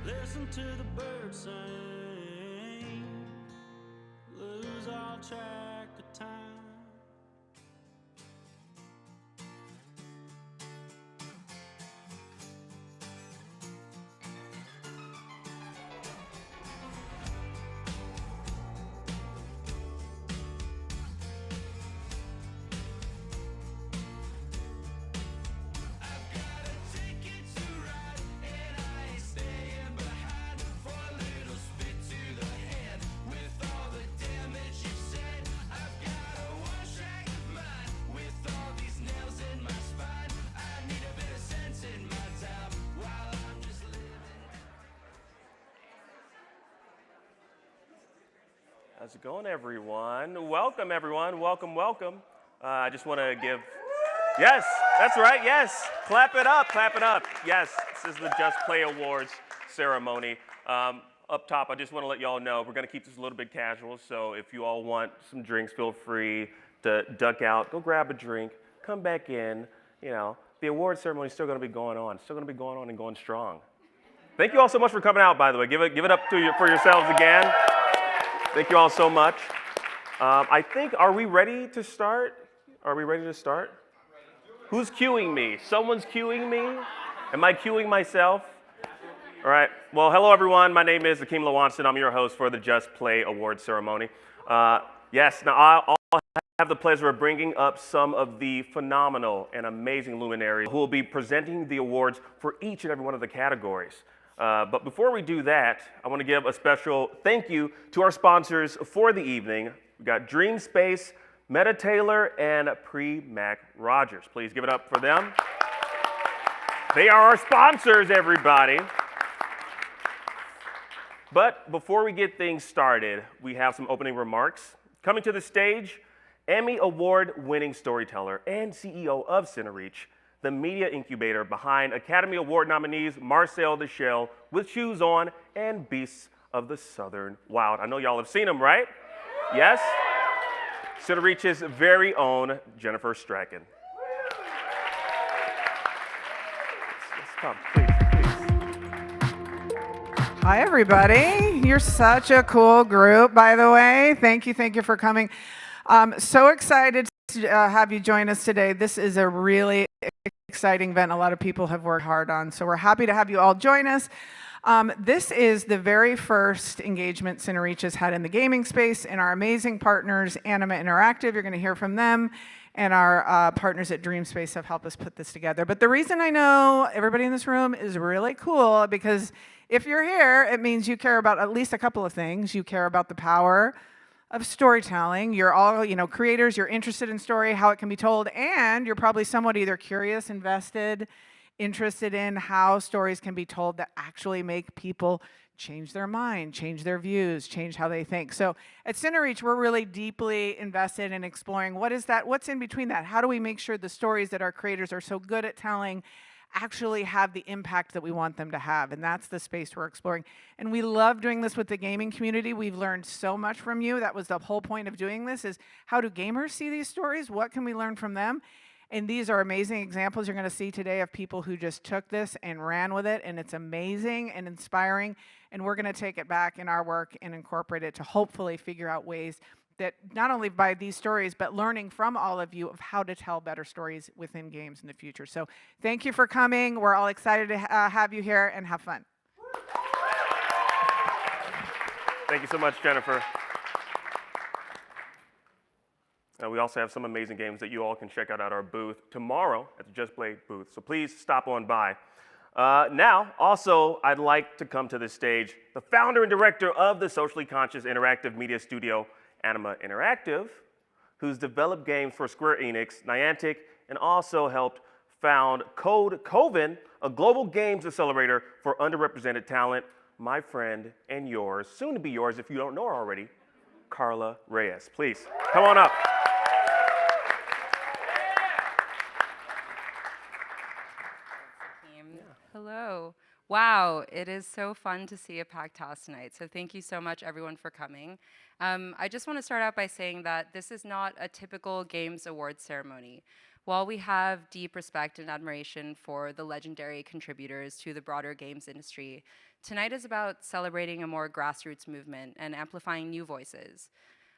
Listen to the birds sing, lose all track of time. How's it going, everyone? Welcome, everyone. Welcome, welcome. I just want to give, yes, that's right, yes. Clap it up, clap it up. Yes, this is the Just Play Awards ceremony. Up top, I just want to let y'all know we're going to keep this a little bit casual, so if you all want some drinks, feel free to duck out, go grab a drink, come back in. You know, the award ceremony is still going to be going on. It's still going to be going on and going strong. Thank you all so much for coming out, by the way. Give it up for yourselves again. Thank you all so much. I think, are we ready to start? Are we ready to start? Who's cueing me? Someone's cueing me? Am I cueing myself? All right. Well, hello, everyone. My name is Akeem Lawanson. I'm your host for the Just Play Award ceremony. Yes, now I'll have the pleasure of bringing up some of the phenomenal and amazing luminaries who will be presenting the awards for each and every one of the categories. But before we do that, I want to give a special thank you to our sponsors for the evening. We've got Dream Space, Meta Taylor, and Pre-Mac Rogers. Please give it up for them. They are our sponsors, everybody. But before we get things started, we have some opening remarks. Coming to the stage, Emmy Award-winning storyteller and CEO of Cinereach, the media incubator behind Academy Award nominees Marcel the Shell, With Shoes On, and Beasts of the Southern Wild. I know y'all have seen them, right? Yes? Cinereach's very own Jennifer Strachan. Let's come, please. Hi, everybody. You're such a cool group, by the way. Thank you for coming. So excited to have you join us today. This is a really exciting event a lot of people have worked hard on, so we're happy to have you all join us. This is the very first engagement Cinereach has had in the gaming space, and our amazing partners, Anima Interactive, you're going to hear from them, and our partners at Dream Space have helped us put this together. But the reason I know everybody in this room is really cool, because if you're here, it means you care about at least a couple of things. You care about the power of storytelling. You're all, creators, you're interested in story, how it can be told, and you're probably somewhat either curious, invested, interested in how stories can be told that actually make people change their mind, change their views, change how they think. So at Cinereach, we're really deeply invested in exploring what is that, what's in between that? How do we make sure the stories that our creators are so good at telling actually have the impact that we want them to have? And that's the space we're exploring. And we love doing this with the gaming community. We've learned so much from you. That was the whole point of doing this, is how do gamers see these stories? What can we learn from them? And these are amazing examples you're going to see today of people who just took this and ran with it, and it's amazing and inspiring. And we're going to take it back in our work and incorporate it to hopefully figure out ways that not only by these stories, but learning from all of you of how to tell better stories within games in the future. So thank you for coming. We're all excited to have you here, and have fun. Thank you so much, Jennifer. We also have some amazing games that you all can check out at our booth tomorrow at the Just Play booth. So please stop on by. Now, also, I'd like to come to the stage the founder and director of the socially conscious interactive media studio, Anima Interactive, who's developed games for Square Enix, Niantic, and also helped found Code Coven, a global games accelerator for underrepresented talent. My friend and yours, soon to be yours if you don't know her already, Carla Reyes. Please, come on up. Hello. Wow, it is so fun to see a packed house tonight. So thank you so much, everyone, for coming. I just want to start out by saying that this is not a typical Games Awards ceremony. While we have deep respect and admiration for the legendary contributors to the broader games industry, tonight is about celebrating a more grassroots movement and amplifying new voices.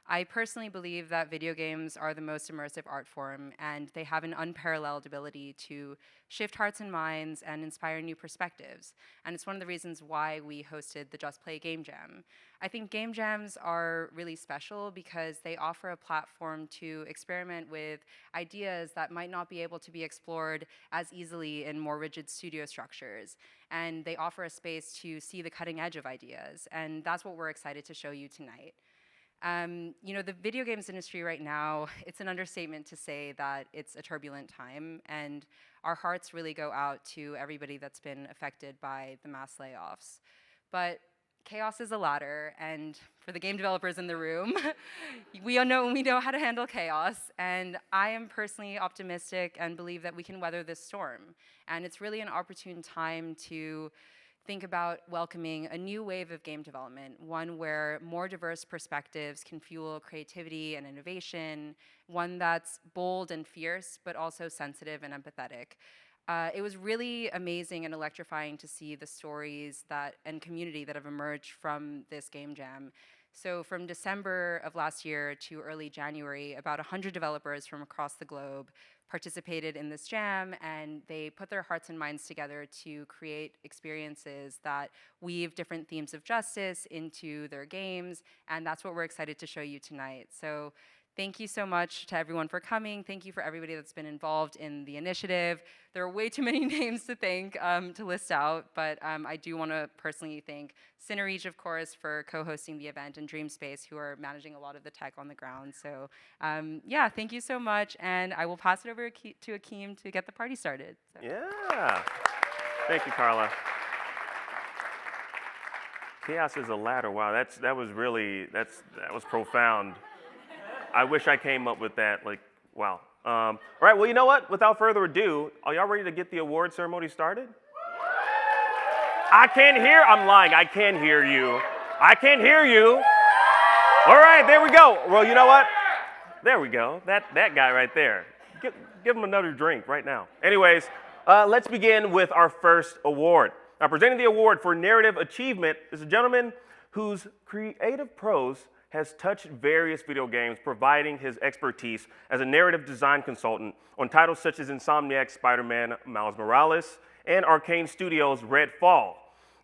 I personally believe that video games are the most immersive art form, and they have an unparalleled ability to shift hearts and minds and inspire new perspectives. And it's one of the reasons why we hosted the Just Play Game Jam. I think game jams are really special because they offer a platform to experiment with ideas that might not be able to be explored as easily in more rigid studio structures. And they offer a space to see the cutting edge of ideas. And that's what we're excited to show you tonight. The video games industry right now, it's an understatement to say that it's a turbulent time, and our hearts really go out to everybody that's been affected by the mass layoffs. But chaos is a ladder, and for the game developers in the room, we know how to handle chaos, and I am personally optimistic and believe that we can weather this storm. And it's really an opportune time to think about welcoming a new wave of game development, one where more diverse perspectives can fuel creativity and innovation, one that's bold and fierce, but also sensitive and empathetic. It was really amazing and electrifying to see the stories and community that have emerged from this game jam. So from December of last year to early January, about 100 developers from across the globe participated in this jam, and they put their hearts and minds together to create experiences that weave different themes of justice into their games, and that's what we're excited to show you tonight. So thank you so much to everyone for coming. Thank you for everybody that's been involved in the initiative. There are way too many names to thank, to list out, but I do want to personally thank Cinereach, of course, for co-hosting the event, and Dreamspace, who are managing a lot of the tech on the ground. So yeah, thank you so much, and I will pass it over to Akeem to get the party started. So. Yeah. Thank you, Carla. Chaos is a ladder. Wow, that was profound. I wish I came up with that. Like, wow. All right. Well, you know what? Without further ado, are y'all ready to get the award ceremony started? I can't hear. I'm lying. I can hear you. I can't hear you. All right. There we go. Well, you know what? There we go. That guy right there. Give him another drink right now. Anyways, let's begin with our first award. Now, presenting the award for narrative achievement is a gentleman whose creative prose has touched various video games, providing his expertise as a narrative design consultant on titles such as Insomniac's Spider-Man Miles Morales and Arcane Studios' Redfall.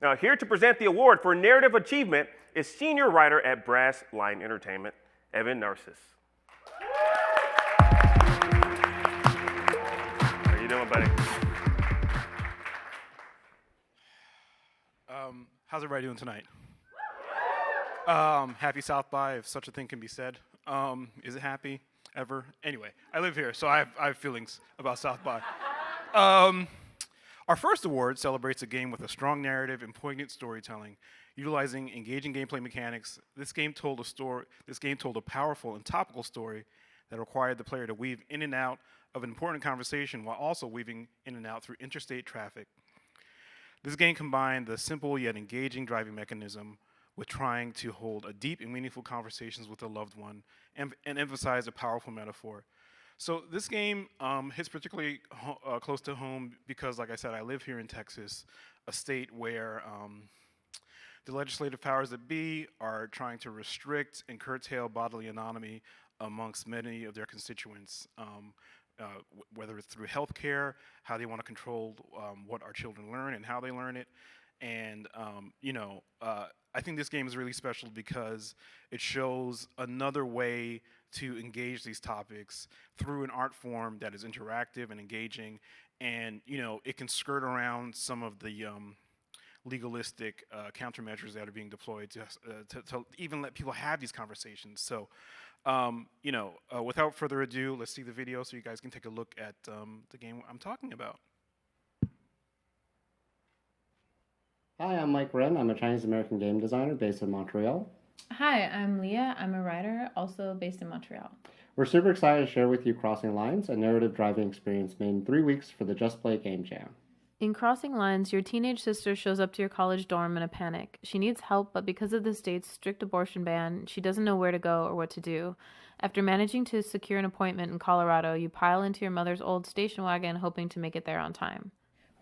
Now, here to present the award for narrative achievement is senior writer at Brass Line Entertainment, Evan Narcissus. How you doing, buddy? How's everybody doing tonight? Happy South by, if such a thing can be said. Is it happy ever? Anyway, I live here, so I have feelings about South by. Our first award celebrates a game with a strong narrative and poignant storytelling, utilizing engaging gameplay mechanics. This game told a powerful and topical story that required the player to weave in and out of an important conversation while also weaving in and out through interstate traffic. This game combined the simple yet engaging driving mechanism with trying to hold a deep and meaningful conversations with a loved one and emphasize a powerful metaphor. So this game hits particularly close to home because, like I said, I live here in Texas, a state where the legislative powers that be are trying to restrict and curtail bodily autonomy amongst many of their constituents, whether it's through healthcare, how they want to control what our children learn and how they learn it. And, I think this game is really special because it shows another way to engage these topics through an art form that is interactive and engaging. And, it can skirt around some of the legalistic countermeasures that are being deployed to even let people have these conversations. So, without further ado, let's see the video so you guys can take a look at the game I'm talking about. Hi, I'm Mike Wren. I'm a Chinese-American game designer based in Montreal. Hi, I'm Leah. I'm a writer, also based in Montreal. We're super excited to share with you Crossing Lines, a narrative driving experience made in 3 weeks for the Just Play Game Jam. In Crossing Lines, your teenage sister shows up to your college dorm in a panic. She needs help, but because of the state's strict abortion ban, she doesn't know where to go or what to do. After managing to secure an appointment in Colorado, you pile into your mother's old station wagon, hoping to make it there on time.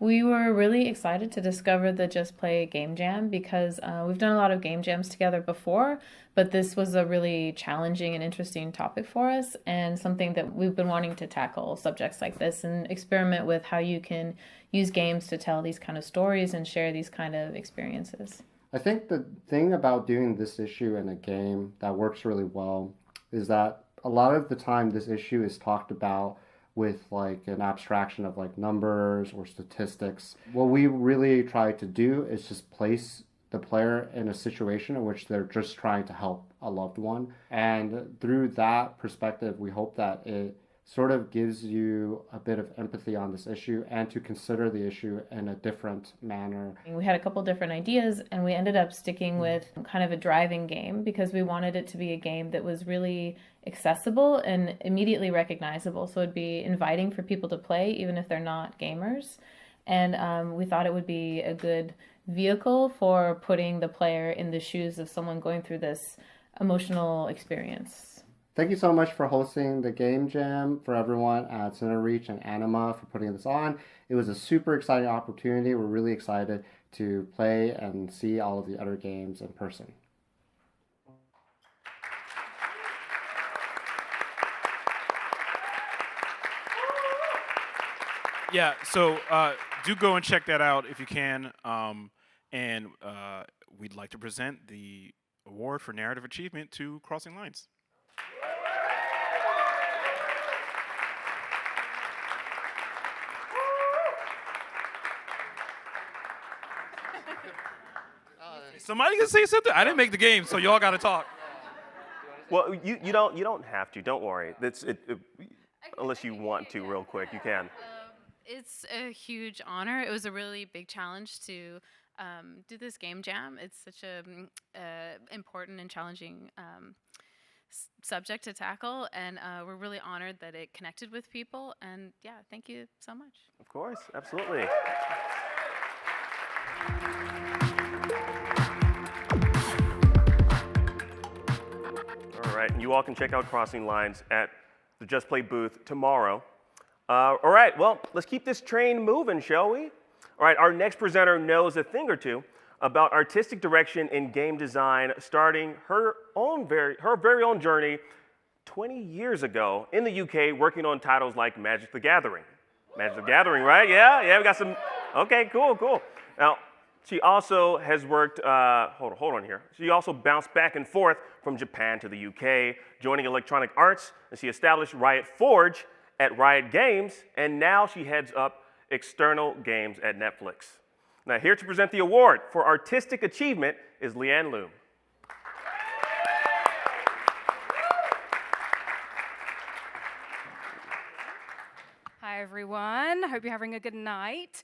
We were really excited to discover the Just Play Game Jam because we've done a lot of game jams together before, but this was a really challenging and interesting topic for us and something that we've been wanting to tackle, subjects like this, and experiment with how you can use games to tell these kind of stories and share these kind of experiences. I think the thing about doing this issue in a game that works really well is that a lot of the time this issue is talked about with like an abstraction of like numbers or statistics. What we really try to do is just place the player in a situation in which they're just trying to help a loved one. And through that perspective, we hope that it sort of gives you a bit of empathy on this issue and to consider the issue in a different manner. We had a couple different ideas and we ended up sticking with kind of a driving game because we wanted it to be a game that was really accessible and immediately recognizable. So it'd be inviting for people to play even if they're not gamers. And we thought it would be a good vehicle for putting the player in the shoes of someone going through this emotional experience. Thank you so much for hosting the Game Jam, for everyone at Cinereach and Anima for putting this on. It was a super exciting opportunity. We're really excited to play and see all of the other games in person. Yeah, so do go and check that out if you can. And we'd like to present the award for narrative achievement to Crossing Lines. Somebody can say something. I didn't make the game, so y'all got to talk. Well, you don't have to. Don't worry. Unless you want to, real quick, you can. It's a huge honor. It was a really big challenge to do this game jam. It's such a important and challenging subject to tackle, and we're really honored that it connected with people. And yeah, thank you so much. Of course, absolutely. All right, and you all can check out Crossing Lines at the Just Play booth tomorrow. All right, well, let's keep this train moving, shall we? All right, our next presenter knows a thing or two about artistic direction in game design, starting her very own journey 20 years ago in the UK, working on titles like Magic the Gathering. Magic the Gathering, right? Yeah, we got some. Okay, cool. Now, she also has worked, hold on here. She also bounced back and forth from Japan to the UK, joining Electronic Arts, and she established Riot Forge at Riot Games, and now she heads up external games at Netflix. Now, here to present the award for artistic achievement is Leanne Loom. Hi, everyone. Hope you're having a good night.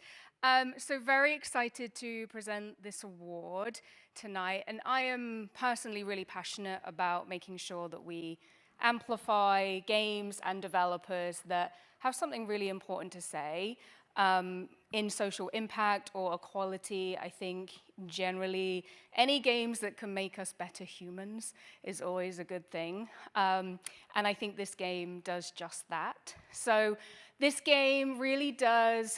So very excited to present this award tonight, and I am personally really passionate about making sure that we amplify games and developers that have something really important to say in social impact or equality. I think generally any games that can make us better humans is always a good thing, and I think this game does just that. So this game really does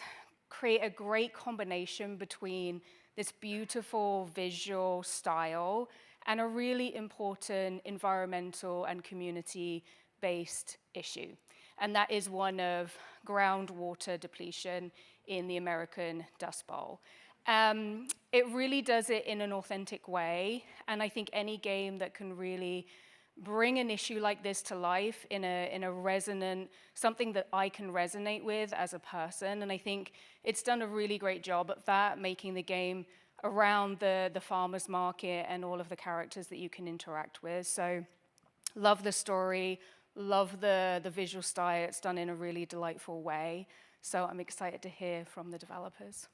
create a great combination between this beautiful visual style and a really important environmental and community-based issue. And that is one of groundwater depletion in the American Dust Bowl. It really does it in an authentic way, and I think any game that can really bring an issue like this to life in a resonant, something that I can resonate with as a person, and I think it's done a really great job at that, making the game around the farmer's market and all of the characters that you can interact with. So love the story, love the visual style. It's done in a really delightful way. So I'm excited to hear from the developers.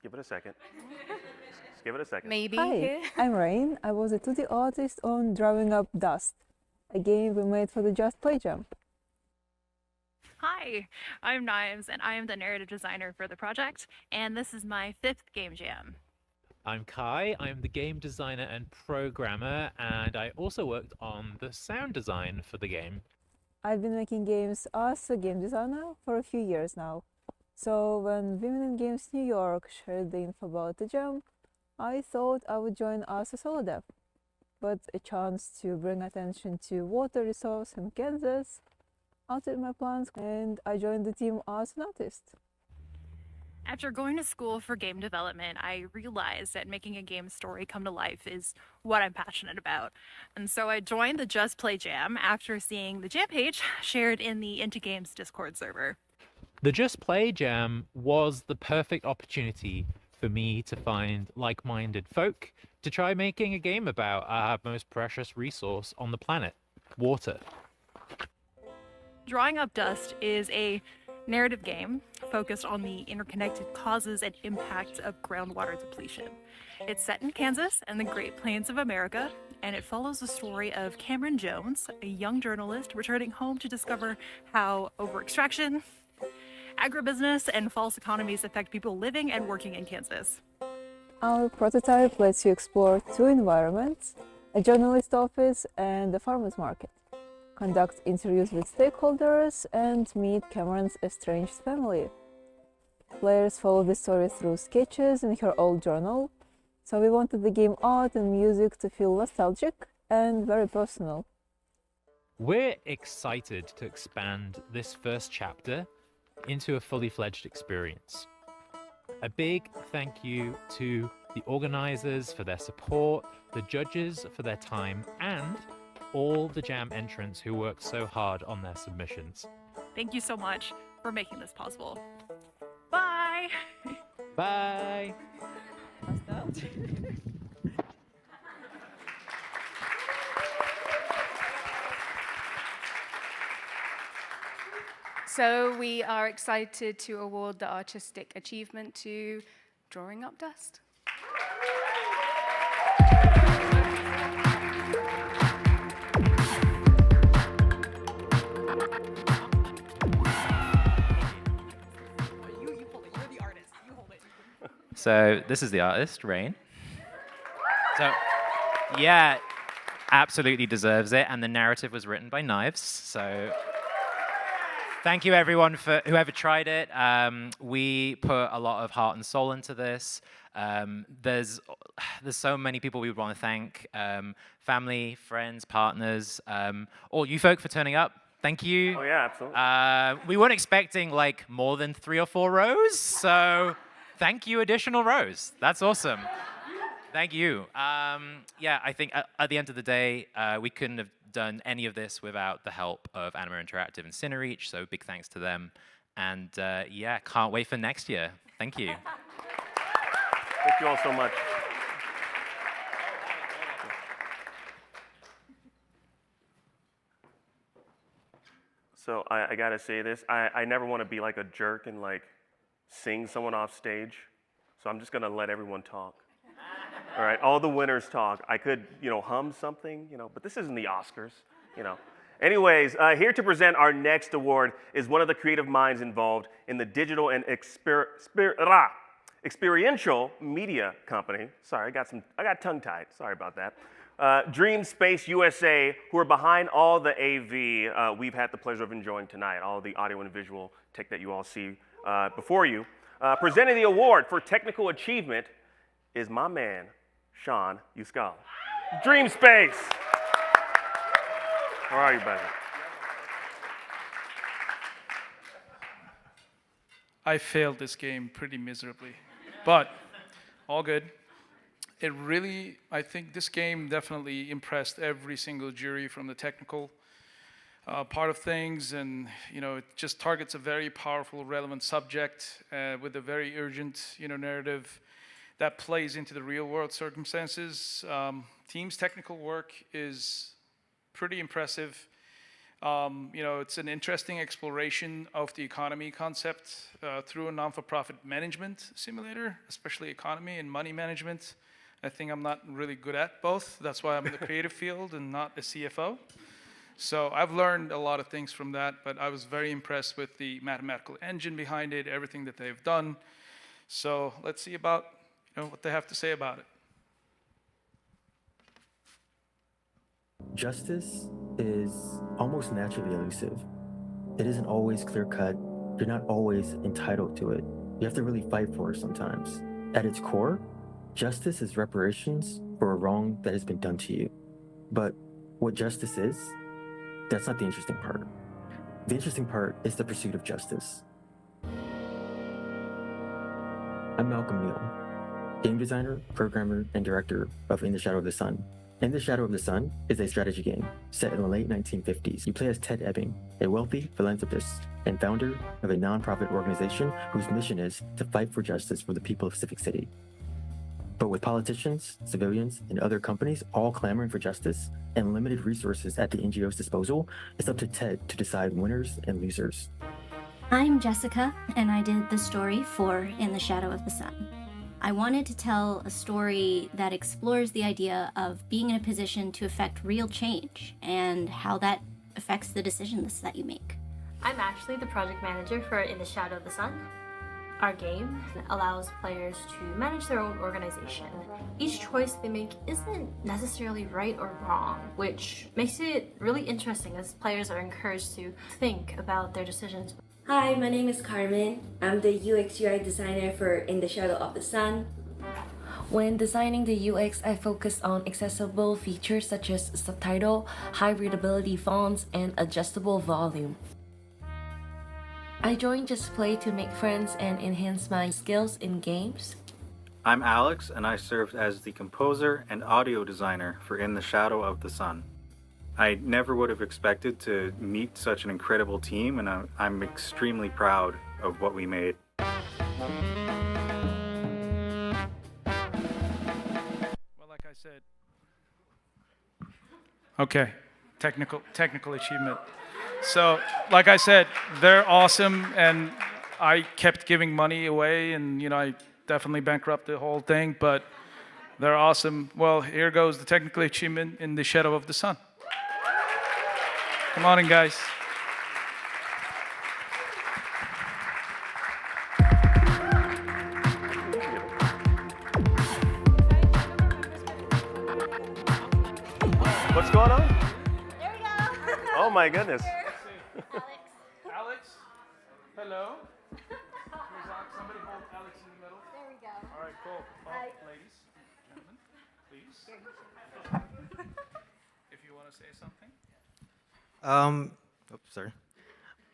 give it a second. Just give it a second. Maybe Hi, here. I'm Rain. I was a 2D artist on Drawing Up Dust, a game we made for the Just Play Jam. Hi, I'm Knives, and I am the narrative designer for the project, and this is my 5th game jam. I'm Kai, I'm the game designer and programmer, and I also worked on the sound design for the game. I've been making games as a game designer for a few years now. So when Women in Games New York shared the info about the jam, I thought I would join as a solo dev. But a chance to bring attention to water resource in Kansas altered my plans, and I joined the team as an artist. After going to school for game development, I realized that making a game story come to life is what I'm passionate about. And so I joined the Just Play Jam after seeing the jam page shared in the Into Games Discord server. The Just Play Jam was the perfect opportunity for me to find like-minded folk to try making a game about our most precious resource on the planet, water. Drawing Up Dust is a narrative game focused on the interconnected causes and impacts of groundwater depletion. It's set in Kansas and the Great Plains of America, and it follows the story of Cameron Jones, a young journalist returning home to discover how over-extraction, agribusiness, and false economies affect people living and working in Kansas. Our prototype lets you explore 2 environments, a journalist office and a farmer's market, conduct interviews with stakeholders, and meet Cameron's estranged family. Players follow the story through sketches in her old journal, so we wanted the game art and music to feel nostalgic and very personal. We're excited to expand this first chapter into a fully fledged experience. A big thank you to the organizers for their support, the judges for their time, and all the jam entrants who worked so hard on their submissions. Thank you so much for making this possible. Bye! Bye! So we are excited to award the artistic achievement to Drawing Up Dust. So this is the artist, Rain. So, yeah, absolutely deserves it. And the narrative was written by Knives. So thank you, everyone, for whoever tried it. We put a lot of heart and soul into this. There's so many people we would want to thank. Family, friends, partners, all you folk for turning up. Thank you. Oh, yeah, absolutely. We weren't expecting like more than 3 or 4 rows, so thank you, additional rows. That's awesome. Thank you. Yeah, I think at the end of the day, we couldn't have done any of this without the help of Anima Interactive and Cinereach, so big thanks to them. And yeah, can't wait for next year. Thank you. Thank you all so much. So I gotta say this, I never want to be like a jerk and like sing someone off stage. So I'm just gonna let everyone talk. All right, all the winners talk. I could, hum something, but this isn't the Oscars, Anyways, here to present our next award is one of the creative minds involved in the digital and experiential media company. Sorry, I got tongue-tied. Sorry about that. Dream Space USA, who are behind all the AV we've had the pleasure of enjoying tonight, all the audio and visual tech that you all see before you. Presenting the award for technical achievement is my man, Sean Yuskal. Dream Space. How are you, buddy? I failed this game pretty miserably, but all good. I think this game definitely impressed every single jury from the technical part of things, and it just targets a very powerful, relevant subject with a very urgent, narrative that plays into the real-world circumstances. Team's technical work is pretty impressive. It's an interesting exploration of the economy concept through a non-for-profit management simulator, especially economy and money management. I think I'm not really good at both. That's why I'm in the creative field and not a CFO. So I've learned a lot of things from that, but I was very impressed with the mathematical engine behind it, everything that they've done. So let's see about what they have to say about it. Justice is almost naturally elusive. It isn't always clear-cut. You're not always entitled to it. You have to really fight for it sometimes. At its core, justice is reparations for a wrong that has been done to you. But what justice is, that's not the interesting part. The interesting part is the pursuit of justice. I'm Malcolm Neal, game designer, programmer, and director of In the Shadow of the Sun. In the Shadow of the Sun is a strategy game set in the late 1950s. You play as Ted Ebbing, a wealthy philanthropist and founder of a non-profit organization whose mission is to fight for justice for the people of Civic City. But with politicians, civilians, and other companies all clamoring for justice and limited resources at the NGO's disposal, it's up to Ted to decide winners and losers. I'm Jessica, and I did the story for In the Shadow of the Sun. I wanted to tell a story that explores the idea of being in a position to affect real change and how that affects the decisions that you make. I'm actually the project manager for In the Shadow of the Sun. Our game allows players to manage their own organization. Each choice they make isn't necessarily right or wrong, which makes it really interesting as players are encouraged to think about their decisions. Hi, my name is Carmen. I'm the UX/UI designer for In the Shadow of the Sun. When designing the UX, I focused on accessible features such as subtitle, high readability fonts, and adjustable volume. I joined Just Play to make friends and enhance my skills in games. I'm Alex, and I served as the composer and audio designer for In the Shadow of the Sun. I never would have expected to meet such an incredible team, and I'm extremely proud of what we made. Well, like I said, okay, technical achievement. So, like I said, they're awesome, and I kept giving money away, and I definitely bankrupted the whole thing, but they're awesome. Well, here goes the technical achievement In the Shadow of the Sun. Come on in, guys. What's going on? There we go. Oh my goodness. Alex. Hello. Somebody hold Alex in the middle. There we go. All right, cool. Ladies, gentlemen, please. If you want to say something. Oops, sorry.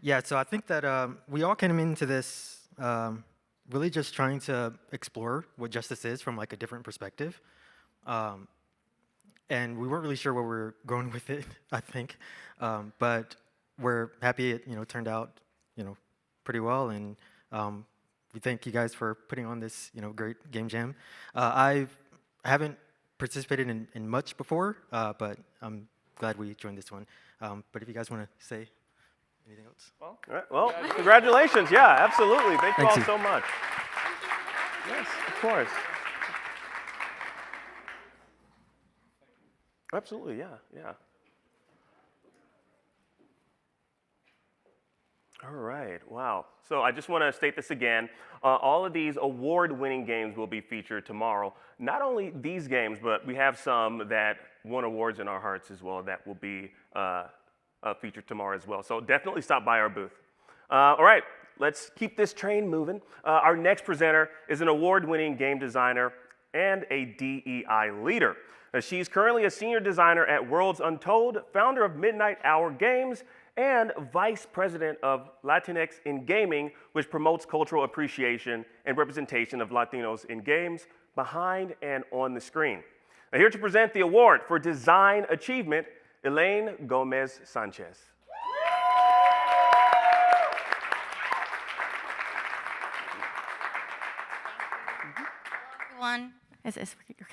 Yeah, so I think that we all came into this really just trying to explore what justice is from like a different perspective. And we weren't really sure where we were going with it, I think. But we're happy it turned out pretty well, and we thank you guys for putting on this great game jam. I haven't participated in much before, but I'm glad we joined this one. But if you guys want to say anything else. Well, all right. Well, congratulations. Yeah, absolutely. Thank you all Thanks. so much. Yes, of course. Absolutely, yeah. All right, wow. So I just want to state this again. All of these award-winning games will be featured tomorrow. Not only these games, but we have some that won awards in our hearts as well that will be featured tomorrow as well. So definitely stop by our booth. All right, let's keep this train moving. Our next presenter is an award-winning game designer and a DEI leader. She's currently a senior designer at Worlds Untold, founder of Midnight Hour Games, and vice president of Latinx in Gaming, which promotes cultural appreciation and representation of Latinos in games behind and on the screen. Now, here to present the award for design achievement, Elaine Gomez Sanchez. Everyone.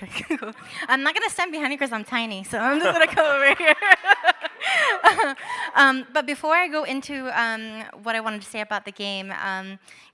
Okay, cool. I'm not gonna stand behind you because I'm tiny, so I'm just gonna come over here. But before I go into what I wanted to say about the game,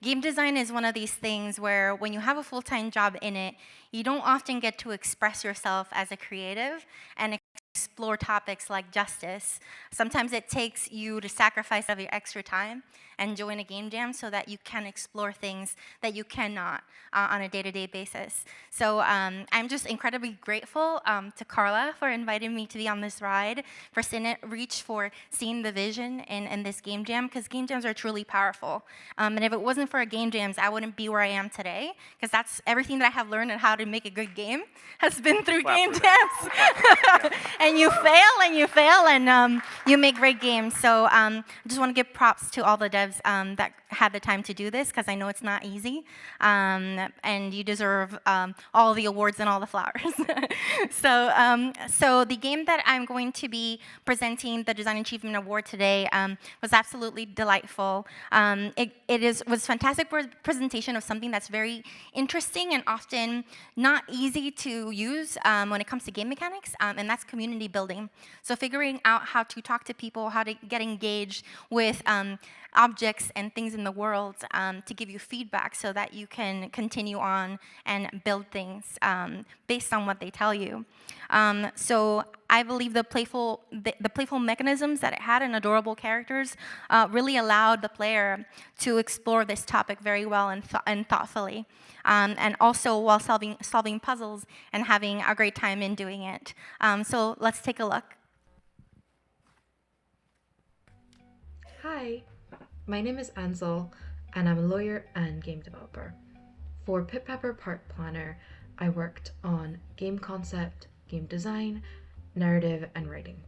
game design is one of these things where when you have a full-time job in it, you don't often get to express yourself as a creative and explore topics like justice. Sometimes it takes you to sacrifice of your extra time and join a game jam so that you can explore things that you cannot on a day-to-day basis. So I'm just incredibly grateful to Carla for inviting me to be on this ride, for Cinereach for seeing the vision in this game jam, because game jams are truly powerful. And if it wasn't for game jams, I wouldn't be where I am today, because that's everything that I have learned on how to make a good game has been through game jams. And you fail, and you make great games. So I just want to give props to all the devs that had the time to do this, because I know it's not easy, and you deserve all the awards and all the flowers. So the game that I'm going to be presenting the Design Achievement Award today was absolutely delightful. It was a fantastic presentation of something that's very interesting and often not easy to use when it comes to game mechanics, and that's community building. So figuring out how to talk to people, how to get engaged with objects and things in the world to give you feedback so that you can continue on and build things based on what they tell you. So I believe the playful mechanisms that it had and adorable characters really allowed the player to explore this topic very well and thoughtfully. And also while solving puzzles and having a great time in doing it. So let's take a look. Hi, my name is Ansel, and I'm a lawyer and game developer. For Pip Pepper Park Planner, I worked on game concept, game design, narrative, and writing.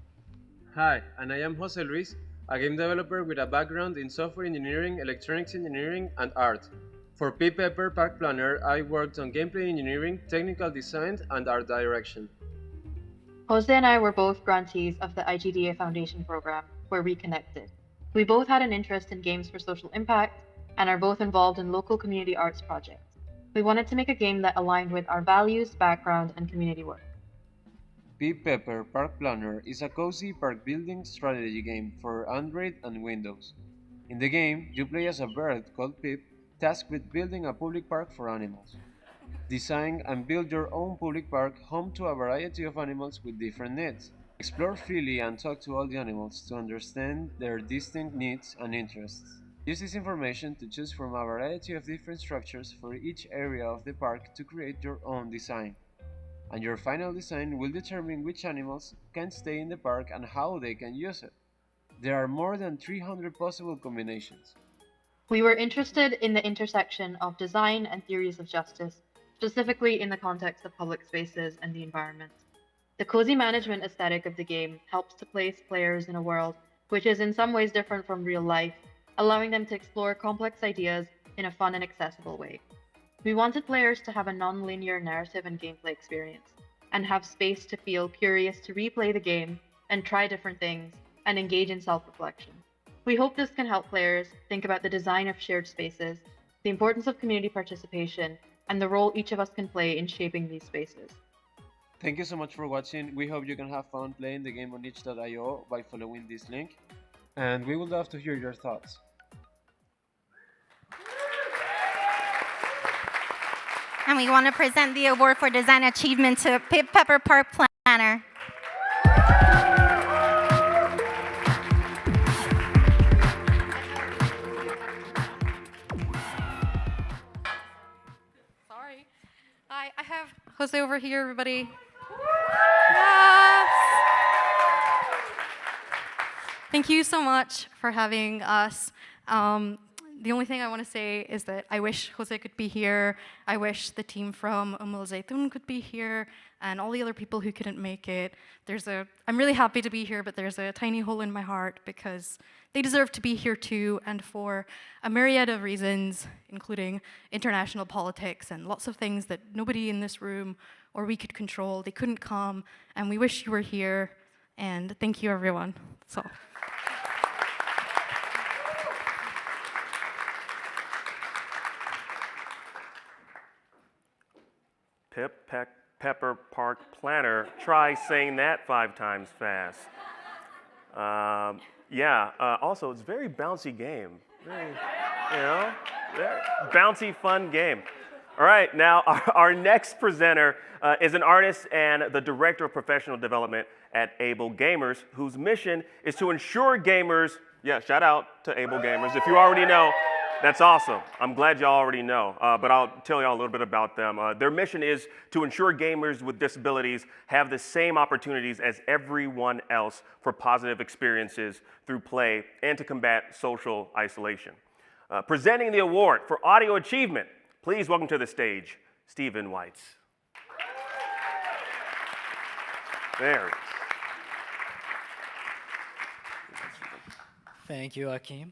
Hi, and I am Jose Luis, a game developer with a background in software engineering, electronics engineering, and art. For Pip Pepper Park Planner, I worked on gameplay engineering, technical design, and art direction. Jose and I were both grantees of the IGDA Foundation program, where we connected. We both had an interest in games for social impact and are both involved in local community arts projects. We wanted to make a game that aligned with our values, background, and community work. Pip Pepper Park Planner is a cozy park building strategy game for Android and Windows. In the game, you play as a bird called Pip, tasked with building a public park for animals. Design and build your own public park home to a variety of animals with different needs. Explore freely and talk to all the animals to understand their distinct needs and interests. Use this information to choose from a variety of different structures for each area of the park to create your own design. And your final design will determine which animals can stay in the park and how they can use it. There are more than 300 possible combinations. We were interested in the intersection of design and theories of justice, specifically in the context of public spaces and the environment. The cozy management aesthetic of the game helps to place players in a world which is in some ways different from real life, allowing them to explore complex ideas in a fun and accessible way. We wanted players to have a non-linear narrative and gameplay experience, and have space to feel curious to replay the game and try different things and engage in self-reflection. We hope this can help players think about the design of shared spaces, the importance of community participation, and the role each of us can play in shaping these spaces. Thank you so much for watching. We hope you can have fun playing the game on itch.io by following this link, and we would love to hear your thoughts. And we want to present the award for design achievement to Pip Pepper Park Planner. Sorry. I have Jose over here, everybody. Yes. Thank you so much for having us. The only thing I want to say is that I wish Jose could be here. I wish the team from Zaytun could be here, and all the other people who couldn't make it. I'm really happy to be here, but there's a tiny hole in my heart because they deserve to be here too, and for a myriad of reasons, including international politics and lots of things that nobody in this room or we could control. They couldn't come, and we wish you were here, and thank you, everyone. That's all. Pip Pepper Park Planner. Try saying that 5 times fast. Also, it's a very bouncy game. Very, very bouncy, fun game. All right, now our next presenter is an artist and the director of professional development at Able Gamers, whose mission is to ensure gamers, shout out to Able Gamers. If you already know, that's awesome. I'm glad y'all already know, but I'll tell y'all a little bit about them. Their mission is to ensure gamers with disabilities have the same opportunities as everyone else for positive experiences through play and to combat social isolation. Presenting the award for audio achievement, please welcome to the stage, Stephen Weitz. There. Thank you, Akeem.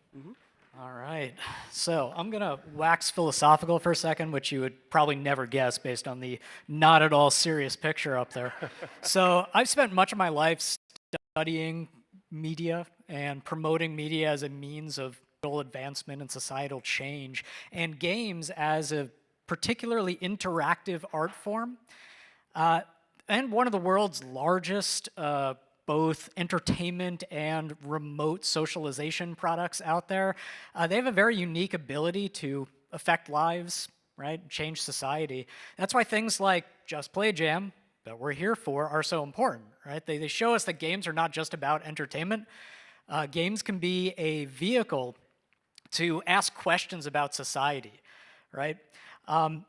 All right, so I'm gonna wax philosophical for a second, which you would probably never guess based on the not at all serious picture up there. So I've spent much of my life studying media and promoting media as a means of advancement and societal change, and games as a particularly interactive art form, and one of the world's largest both entertainment and remote socialization products out there. They have a very unique ability to affect lives, right? Change society. That's why things like Just Play Jam that we're here for are so important, right? They show us that games are not just about entertainment. Games can be a vehicle to ask questions about society, right?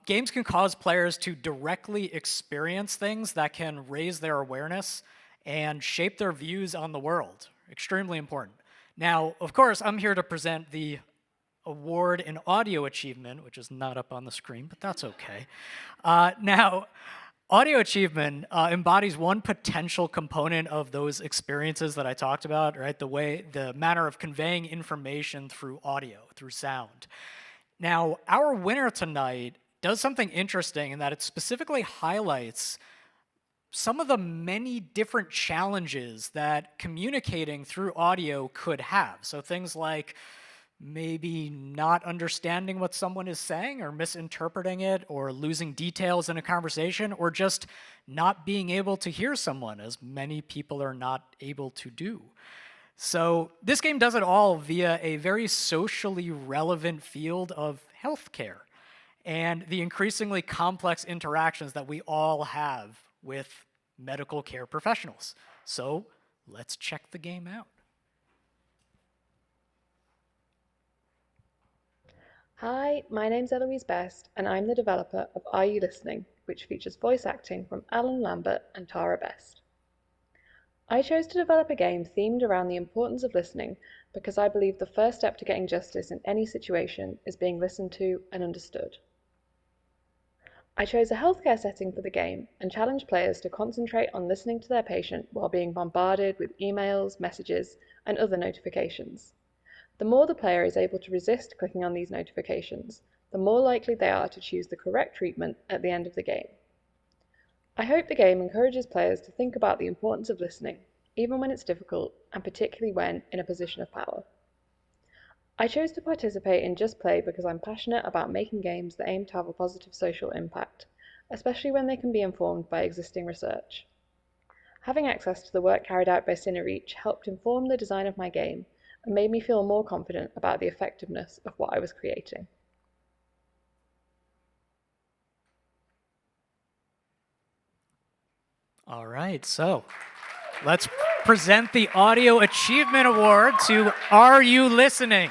Games can cause players to directly experience things that can raise their awareness and shape their views on the world. Extremely important. Now, of course, I'm here to present the award in audio achievement, which is not up on the screen, but that's okay. Now, audio achievement embodies one potential component of those experiences that I talked about, right? The manner of conveying information through audio, through sound. Now, our winner tonight does something interesting in that it specifically highlights some of the many different challenges that communicating through audio could have. So things like maybe not understanding what someone is saying or misinterpreting it or losing details in a conversation or just not being able to hear someone, as many people are not able to do. So this game does it all via a very socially relevant field of healthcare and the increasingly complex interactions that we all have with medical care professionals. So let's check the game out. Hi, my name's Eloise Best, and I'm the developer of Are You Listening, which features voice acting from Alan Lambert and Tara Best. I chose to develop a game themed around the importance of listening because I believe the first step to getting justice in any situation is being listened to and understood. I chose a healthcare setting for the game and challenged players to concentrate on listening to their patient while being bombarded with emails, messages, and other notifications. The more the player is able to resist clicking on these notifications, the more likely they are to choose the correct treatment at the end of the game. I hope the game encourages players to think about the importance of listening, even when it's difficult, and particularly when in a position of power. I chose to participate in Just Play because I'm passionate about making games that aim to have a positive social impact, especially when they can be informed by existing research. Having access to the work carried out by Cinereach helped inform the design of my game and made me feel more confident about the effectiveness of what I was creating. All right, so let's present the Audio Achievement Award to Are You Listening?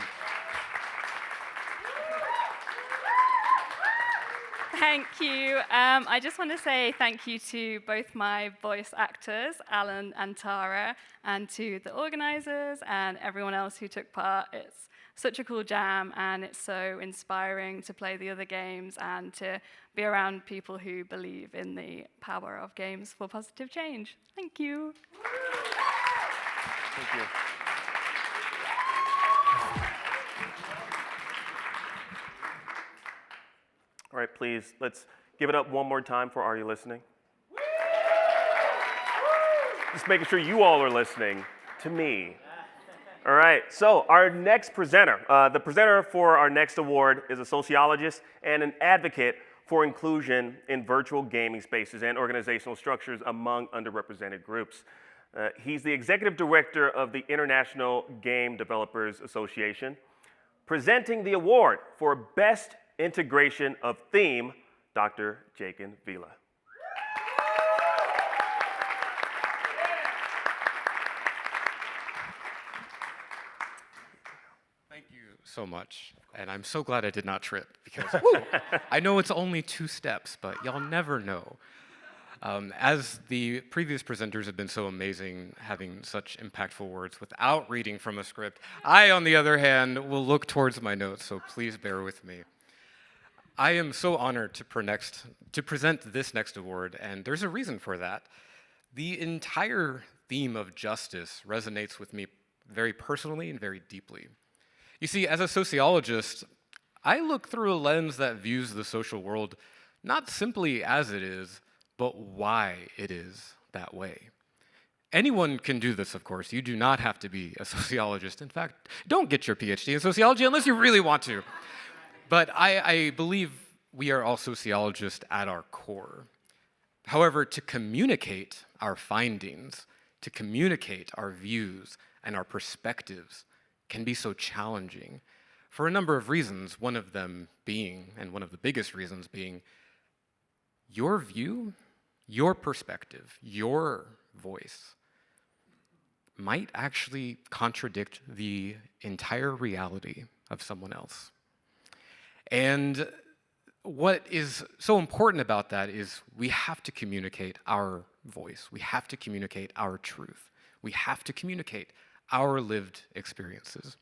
Thank you. I just want to say thank you to both my voice actors, Alan and Tara, and to the organizers and everyone else who took part. It's such a cool jam, and it's so inspiring to play the other games and to be around people who believe in the power of games for positive change. Thank you. Thank you. All right, please, let's give it up one more time for Are You Listening? Just making sure you all are listening to me. All right, so our next presenter, the presenter for our next award is a sociologist and an advocate for inclusion in virtual gaming spaces and organizational structures among underrepresented groups. He's the executive director of the International Game Developers Association, presenting the award for Best Integration of Theme, Dr. Jakin Vila. Thank you so much. And I'm so glad I did not trip because woo, I know it's only 2 steps, but y'all never know. As the previous presenters have been so amazing, having such impactful words without reading from a script, I, on the other hand, will look towards my notes, so please bear with me. I am so honored to present this next award, and there's a reason for that. The entire theme of justice resonates with me very personally and very deeply. You see, as a sociologist, I look through a lens that views the social world not simply as it is, but why it is that way. Anyone can do this, of course. You do not have to be a sociologist. In fact, don't get your PhD in sociology unless you really want to. But I believe we are all sociologists at our core. However, to communicate our findings, to communicate our views and our perspectives can be so challenging for a number of reasons, one of them being, and one of the biggest reasons being, your view, your perspective, your voice might actually contradict the entire reality of someone else. And what is so important about that is we have to communicate our voice. We have to communicate our truth. We have to communicate our lived experiences.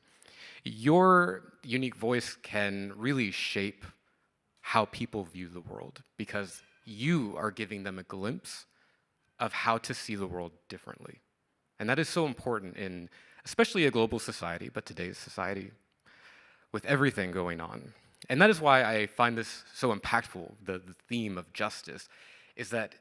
Your unique voice can really shape how people view the world because you are giving them a glimpse of how to see the world differently. And that is so important in especially a global society, but today's society with everything going on. And that is why I find this so impactful, the theme of justice, is that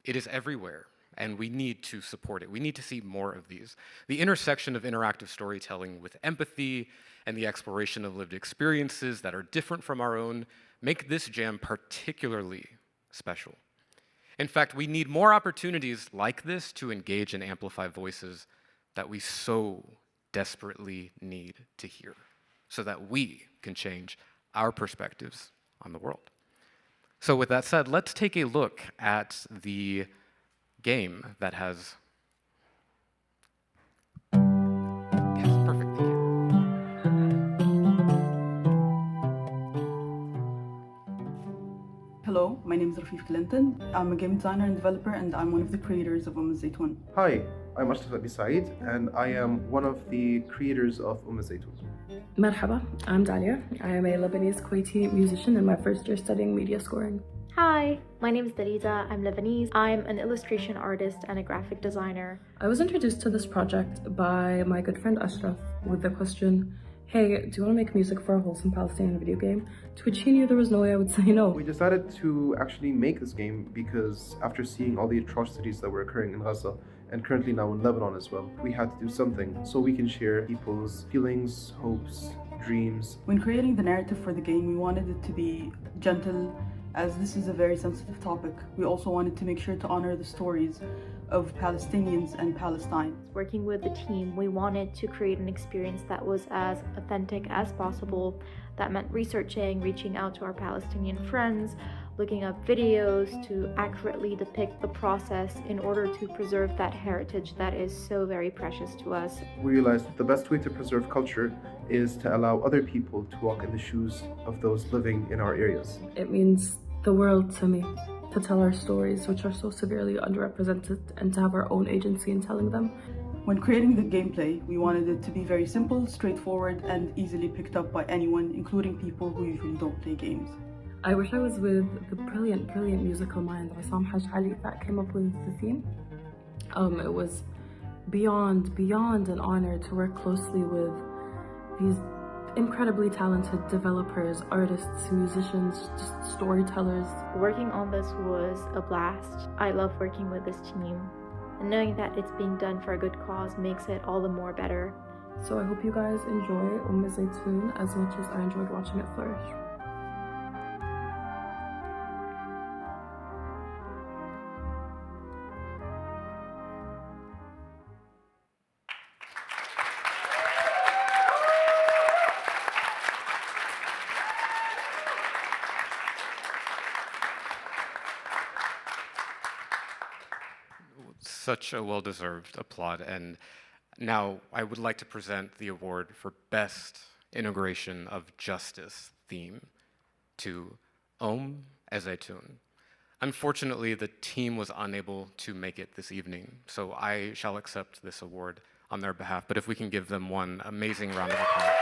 it is everywhere. And we need to support it. We need to see more of these. The intersection of interactive storytelling with empathy and the exploration of lived experiences that are different from our own make this jam particularly special. In fact, we need more opportunities like this to engage and amplify voices that we so desperately need to hear so that we can change our perspectives on the world. So with that said, let's take a look at the game that has... Yes, perfect, thank you. Hello, my name is Rafif Clinton. I'm a game designer and developer, and I'm one of the creators of Zaytoon. Hi, I'm Ashraf Abi Saeed, and I am one of the creators of Zaytoon. Marhaba, I'm Dalia. I am a Lebanese Kuwaiti musician in my first year studying media scoring. Hi, my name is Darida. I'm Lebanese. I'm an illustration artist and a graphic designer. I was introduced to this project by my good friend Ashraf with the question, hey, do you want to make music for a wholesome Palestinian video game? To which he knew there was no way I would say no. We decided to actually make this game because after seeing all the atrocities that were occurring in Gaza and currently now in Lebanon as well, we had to do something so we can share people's feelings, hopes, dreams. When creating the narrative for the game, we wanted it to be gentle, as this is a very sensitive topic. We also wanted to make sure to honor the stories of Palestinians and Palestine. Working with the team, we wanted to create an experience that was as authentic as possible. That meant researching, reaching out to our Palestinian friends, looking up videos to accurately depict the process in order to preserve that heritage that is so very precious to us. We realized that the best way to preserve culture is to allow other people to walk in the shoes of those living in our areas. It means the world to me, to tell our stories, which are so severely underrepresented, and to have our own agency in telling them. When creating the gameplay, we wanted it to be very simple, straightforward, and easily picked up by anyone, including people who usually don't play games. I wish I was with the brilliant musical mind Ghassan Haj Ali that came up with the theme. It was beyond an honor to work closely with these incredibly talented developers, artists, musicians, just storytellers. Working on this was a blast. I love working with this team, and knowing that it's being done for a good cause makes it all the more better. So I hope you guys enjoy Zaytoon as much as I enjoyed watching it flourish. such a well-deserved applaud. And now I would like to present the award for Best Integration of Justice theme to Ezaytun. Unfortunately, the team was unable to make it this evening, so I shall accept this award on their behalf. But if we can give them one amazing round of applause.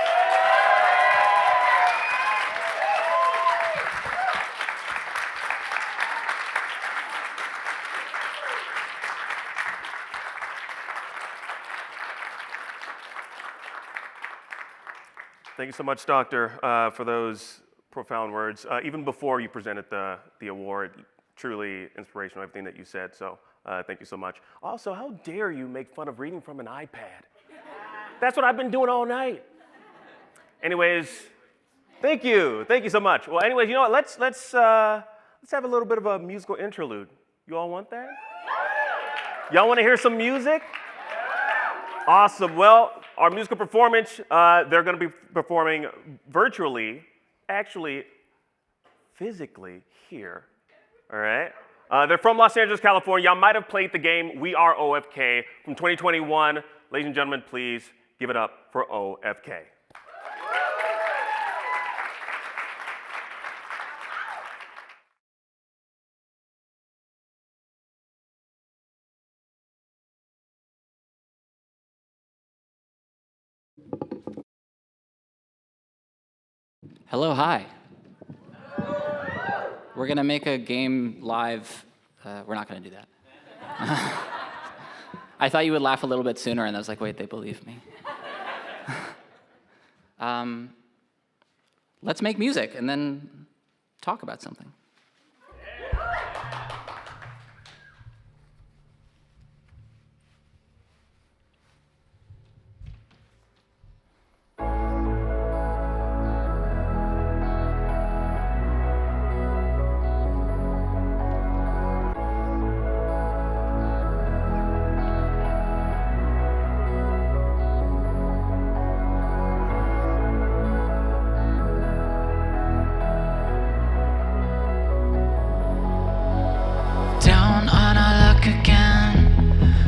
Thank you so much, Doctor, for those profound words. Even before you presented the award, truly inspirational, everything that you said, so thank you so much. Also, how dare you make fun of reading from an iPad? That's what I've been doing all night. Anyways, thank you so much. Well, anyways, you know what, let's have a little bit of a musical interlude. You all want that? Y'all want to hear some music? Awesome. Well, our musical performance, they're going to be performing virtually, actually physically here. All right? They're from Los Angeles, California. Y'all might have played the game We Are OFK from 2021. Ladies and gentlemen, please give it up for OFK. Hello, hi. We're going to make a game live. We're not going to do that. I thought you would laugh a little bit sooner, and I was like, wait, they believe me. Let's make music and then talk about something.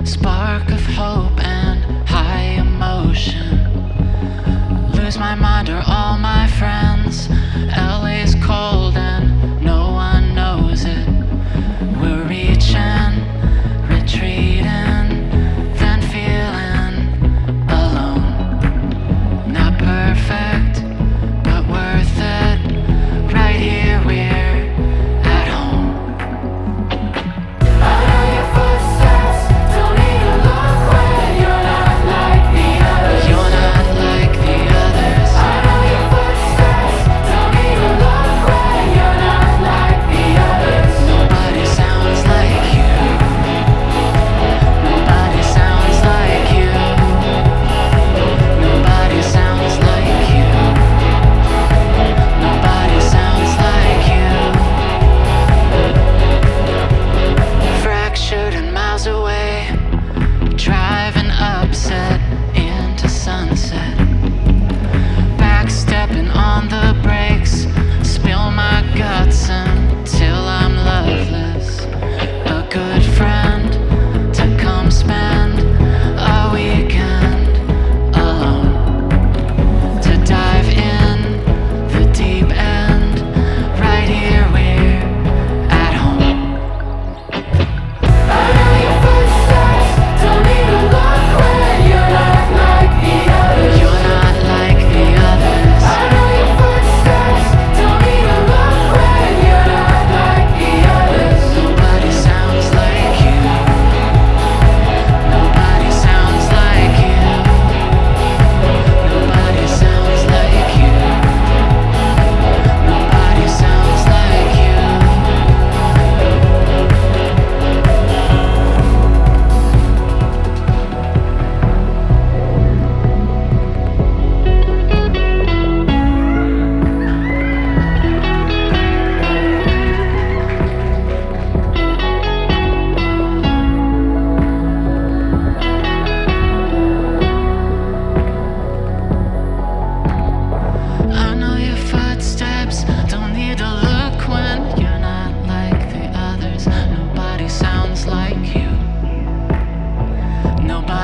Spark of hope and high emotion. Lose my mind or all my friends. LA's cold and no one knows it. We're reaching, retreating, then feeling alone. Not perfect, but worth it. Right here we're at home. I know your footsteps. Don't need to look when you're not like the others. You're not like the others. I know your footsteps.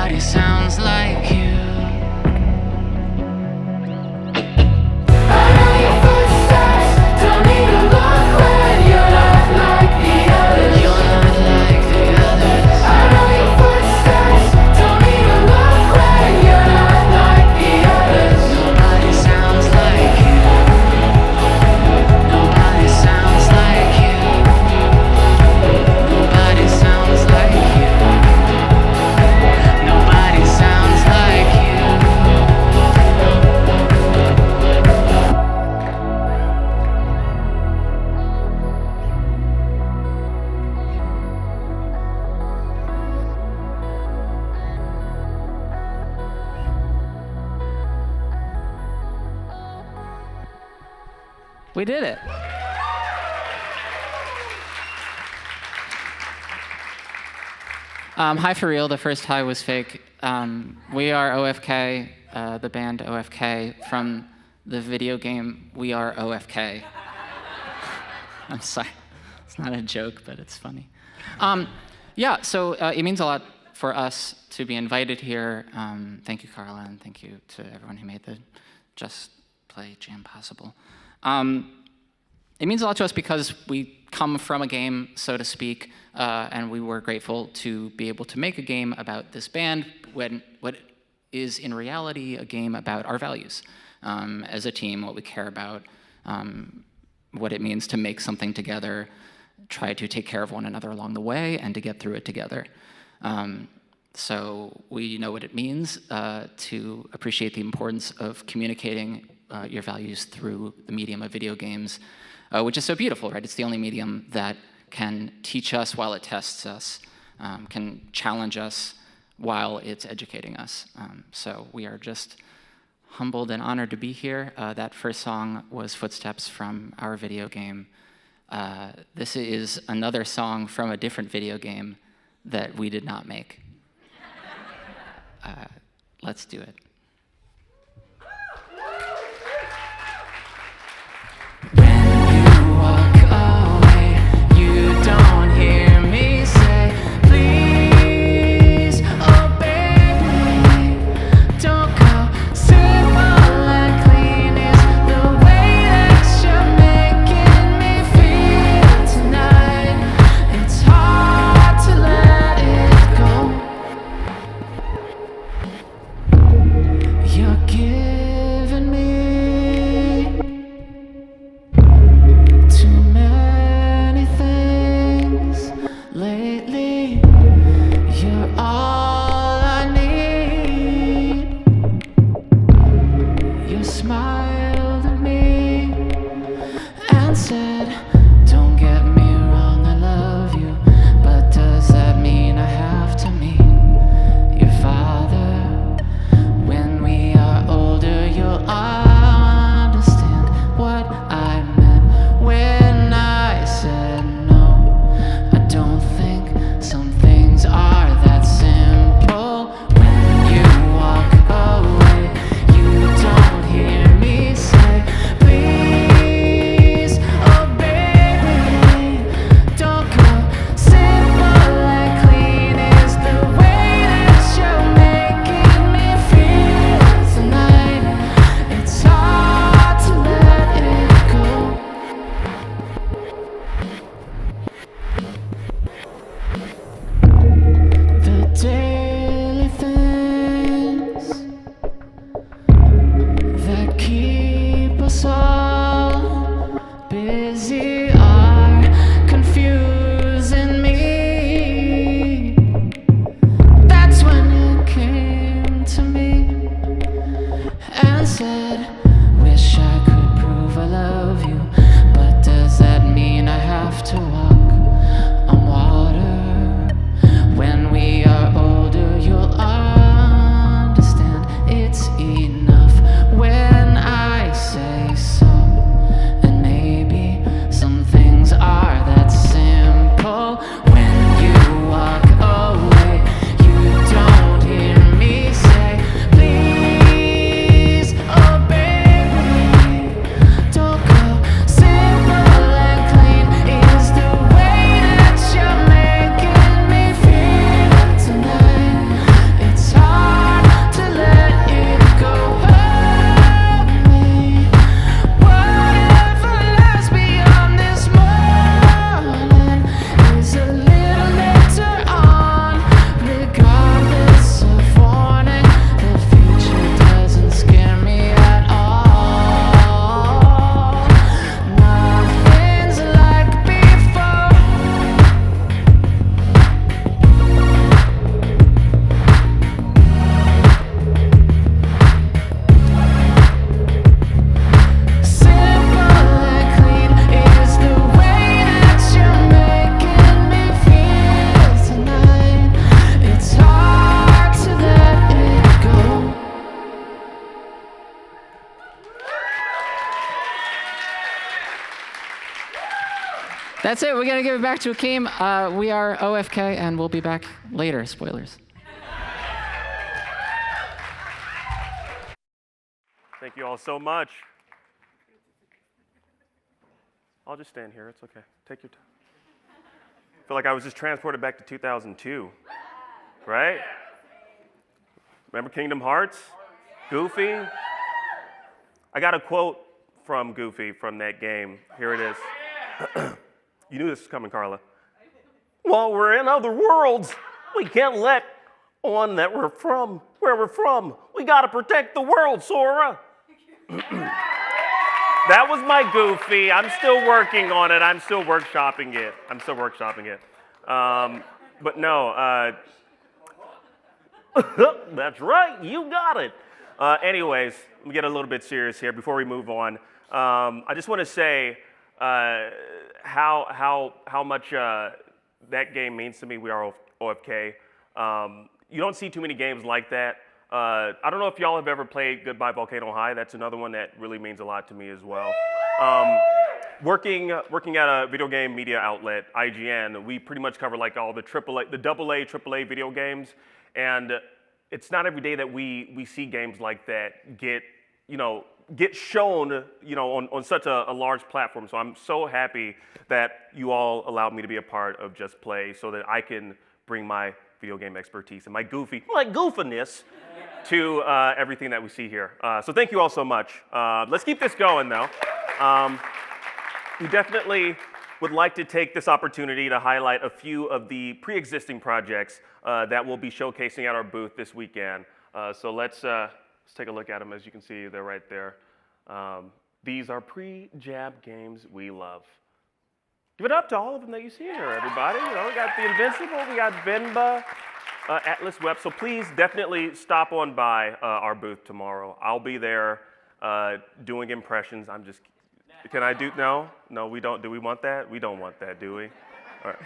Nobody sounds like you. We did it. Hi for real, the first hi was fake. We are OFK, the band OFK, from the video game We Are OFK. I'm sorry, it's not a joke, but it's funny. Yeah, so it means a lot for us to be invited here. Thank you, Carla, and thank you to everyone who made the Just Play Jam possible. It means a lot to us because we come from a game, so to speak, and we were grateful to be able to make a game about this band when what is in reality a game about our values as a team, what we care about, what it means to make something together, try to take care of one another along the way, and to get through it together. So we know what it means to appreciate the importance of communicating your values through the medium of video games, which is so beautiful, right? It's the only medium that can teach us while it tests us, can challenge us while it's educating us. So we are just humbled and honored to be here. That first song was Footsteps from our video game. This is another song from a different video game that we did not make. Let's do it. That's it. We're going to give it back to Akeem. We are OFK, and we'll be back later. Spoilers. Thank you all so much. I'll just stand here. It's okay. Take your time. I feel like I was just transported back to 2002, right? Remember Kingdom Hearts? Goofy? I got a quote from Goofy from that game. Here it is. You knew this was coming, Carla. While we're in other worlds, we can't let on that we're from where we're from. We gotta protect the world, Sora. That was my Goofy. I'm still working on it. I'm still workshopping it. But no, that's right. You got it. Anyways, let me get a little bit serious here before we move on. I just want to say how much that game means to me. We are OFK. You don't see too many games like that. I don't know if y'all have ever played Goodbye Volcano High. That's another one that really means a lot to me as well. Working at a video game media outlet, IGN, we pretty much cover like all the AAA video games, and it's not every day that we see games like that get shown on such a large platform. So I'm so happy that you all allowed me to be a part of Just Play so that I can bring my video game expertise and my goofiness to everything that we see here. So thank you all so much. Let's keep this going though. We definitely would like to take this opportunity to highlight a few of the pre-existing projects that we'll be showcasing at our booth this weekend. So let's take a look at them. As you can see, they're right there. These are pre-jab games we love. Give it up to all of them that you see here, everybody. We got The Invincible, we got Venba, Atlas Web. So please definitely stop on by our booth tomorrow. I'll be there doing impressions. Can I do, no, we don't. Do we want that? We don't want that, do we? All right.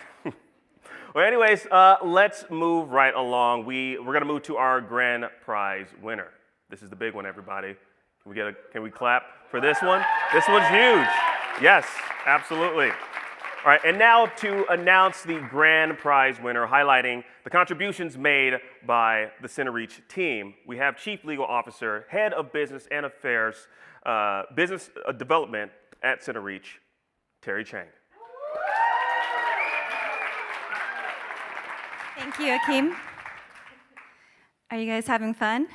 Well, anyways, let's move right along. We're gonna move to our grand prize winner. This is the big one, everybody. Can we clap for this one? This one's huge. Yes, absolutely. All right, and now to announce the grand prize winner, highlighting the contributions made by the Cinereach team. We have Chief Legal Officer, Head of Business and Affairs, Business Development at Cinereach, Terry Chang. Thank you, Akeem. Are you guys having fun?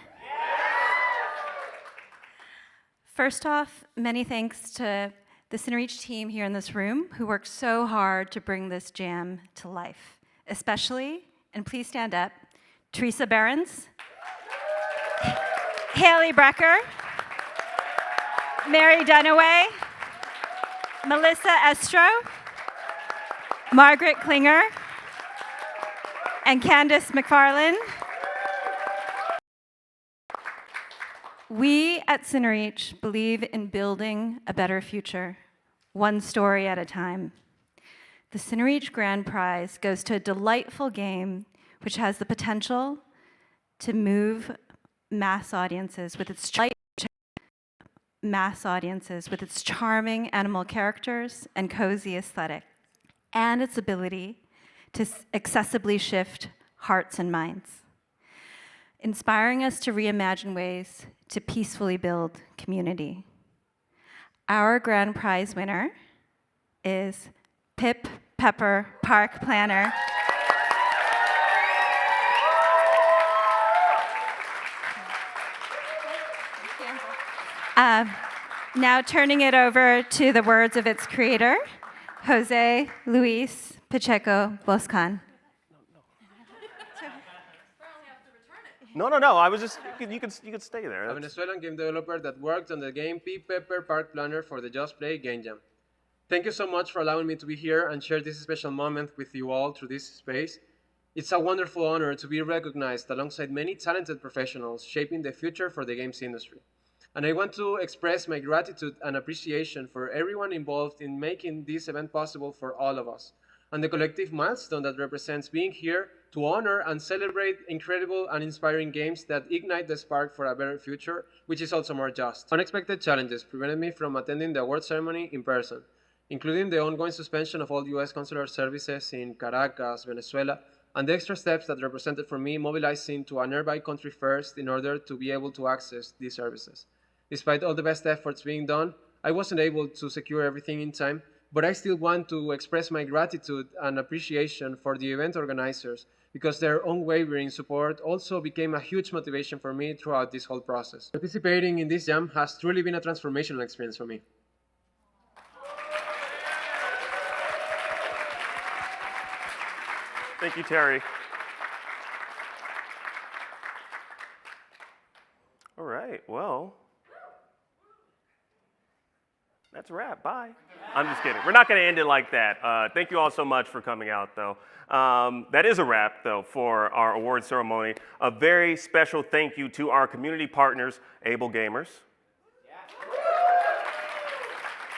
First off, many thanks to the Cinereach team here in this room who worked so hard to bring this jam to life. Especially, and please stand up, Teresa Behrens, Haley Brecker, Mary Dunaway, Melissa Estro, Margaret Klinger, and Candace McFarlane. We at Cinereach believe in building a better future, one story at a time. The Cinereach Grand Prize goes to a delightful game which has the potential to move mass audiences with its charming animal characters and cozy aesthetic, and its ability to accessibly shift hearts and minds, inspiring us to reimagine ways to peacefully build community. Our grand prize winner is Pip Pepper Park Planner. Now turning it over to the words of its creator, Jose Luis Pacheco Boscan. No. I was just, you could stay there. A Venezuelan game developer that worked on the game Pip Pepper Park Planner for the Just Play Game Jam. Thank you so much for allowing me to be here and share this special moment with you all through this space. It's a wonderful honor to be recognized alongside many talented professionals shaping the future for the games industry. And I want to express my gratitude and appreciation for everyone involved in making this event possible for all of us, and the collective milestone that represents being here to honor and celebrate incredible and inspiring games that ignite the spark for a better future, which is also more just. Unexpected challenges prevented me from attending the award ceremony in person. including the ongoing suspension of all US consular services in Caracas, Venezuela, and the extra steps that represented for me mobilizing to a nearby country first in order to be able to access these services. Despite all the best efforts being done, I wasn't able to secure everything in time, but I still want to express my gratitude and appreciation for the event organizers because their unwavering support also became a huge motivation for me throughout this whole process. Participating in this jam has truly been a transformational experience for me. Thank you, Terry. All right, well, that's a wrap. Bye. I'm just kidding. We're not going to end it like that. Thank you all so much for coming out, though. That is a wrap, though, for our award ceremony. A very special thank you to our community partners, Able Gamers,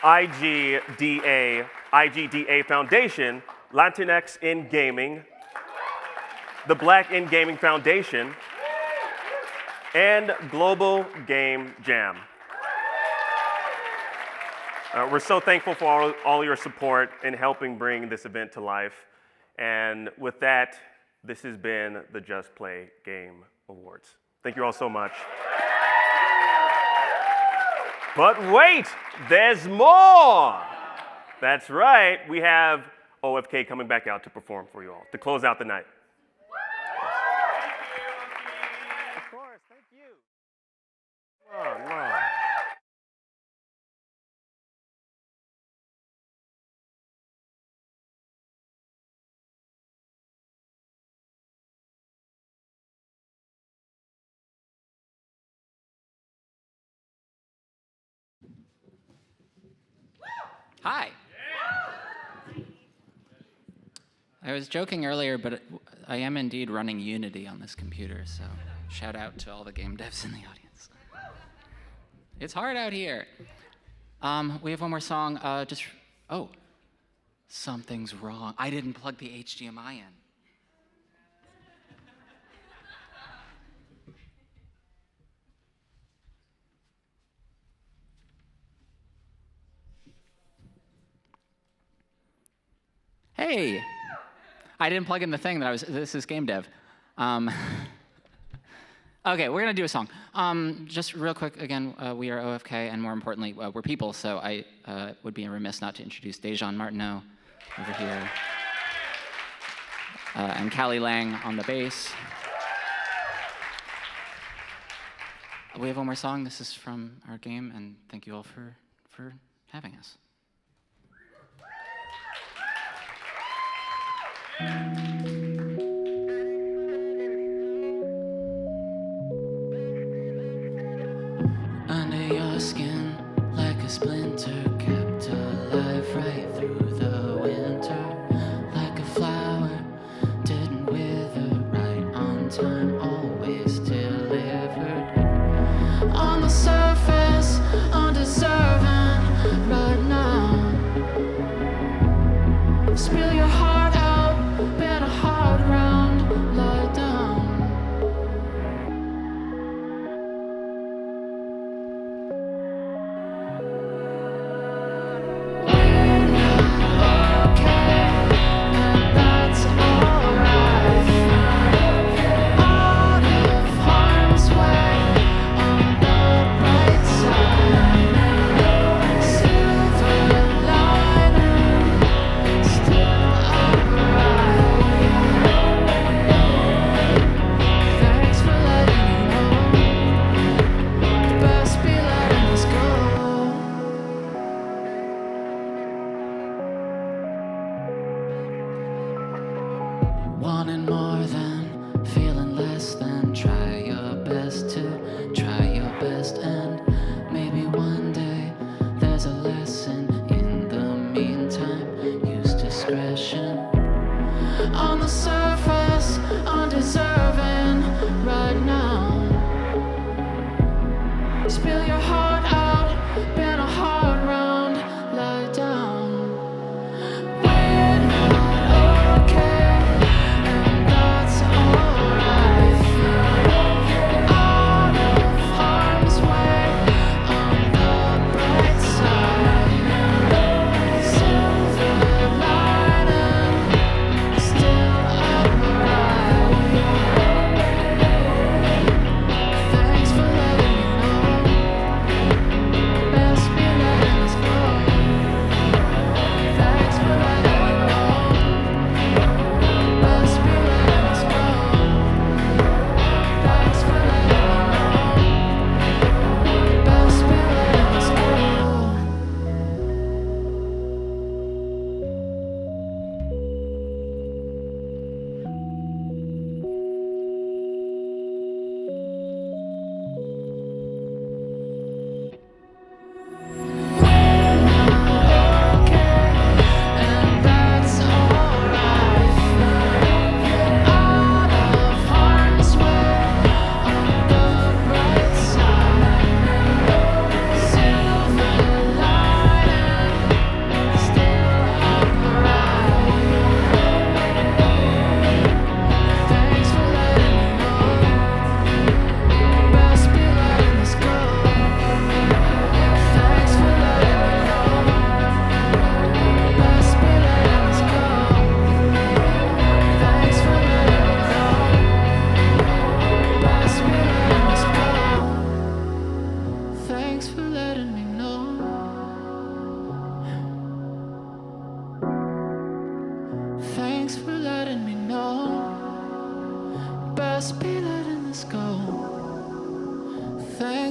IGDA Foundation, Latinx in Gaming, the Black in Gaming Foundation, and Global Game Jam. We're so thankful for all your support in helping bring this event to life. And with that, this has been the Just Play Game Awards. Thank you all so much. But wait, there's more. That's right, we have OFK coming back out to perform for you all, to close out the night. Of course, thank you. Come on. Hi. I was joking earlier, but I am indeed running Unity on this computer, so shout out to all the game devs in the audience. It's hard out here. We have one more song. Oh, something's wrong. I didn't plug the HDMI in. Hey, I didn't plug in the thing this is game dev. Okay, we're gonna do a song. Just real quick, again, we are OFK, and more importantly, we're people, so I would be remiss not to introduce Dejan Martineau over here, and Callie Lang on the bass. We have one more song. This is from our game, and thank you all for having us. Under your skin, like a splinter, kept alive right through the winter. Like a flower, didn't wither, right on time, always delivered. On the surface, undeserving, right now. Spill your heart out, been a hard round, lie down. Wanting more than, feeling less than. Try your best to, try your best, and maybe one day there's a lesson. In the meantime, use discretion. On the surface, undeserving, right now. Spill your heart out, been a hard round, lie down. We're not okay. That's alright. Out of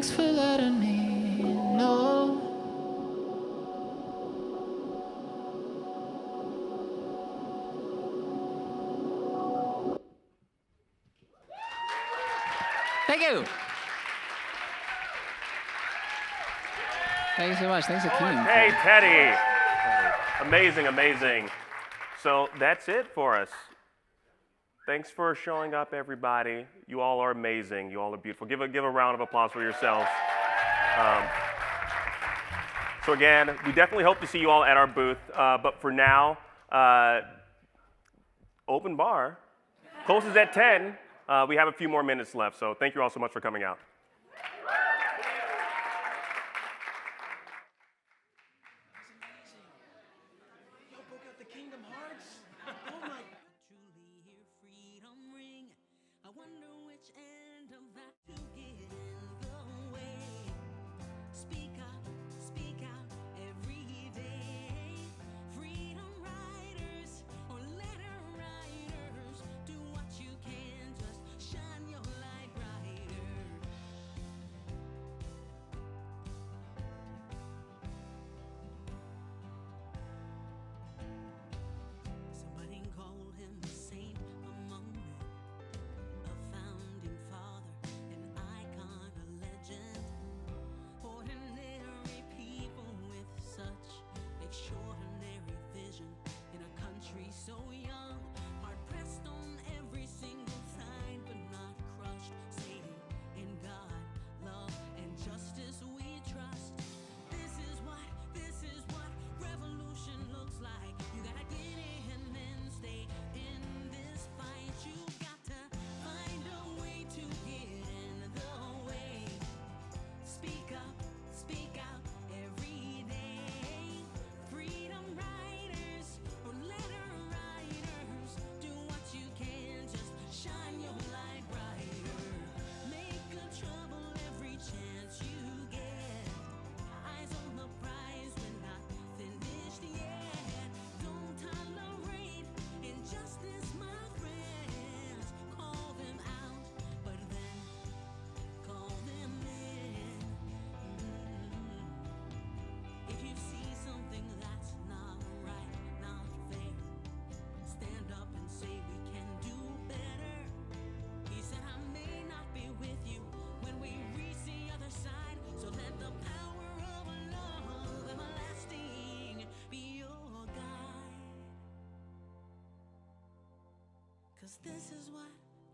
Thanks for letting me know. Thank you. Thank you so much. Thanks, Akeem. Hey, Teddy. Amazing, amazing. So that's it for us. Thanks for showing up, everybody. You all are amazing. You all are beautiful. Give a round of applause for yourselves. So again, we definitely hope to see you all at our booth. But for now, open bar. Closes at 10. We have a few more minutes left. So thank you all so much for coming out.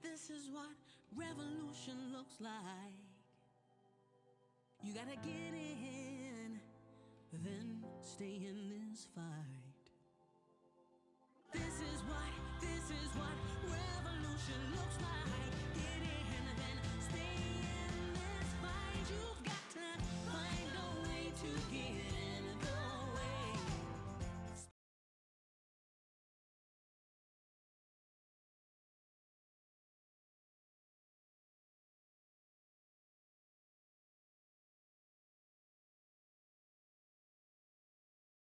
This is what revolution looks like. You gotta get in, then stay in this fight. This is what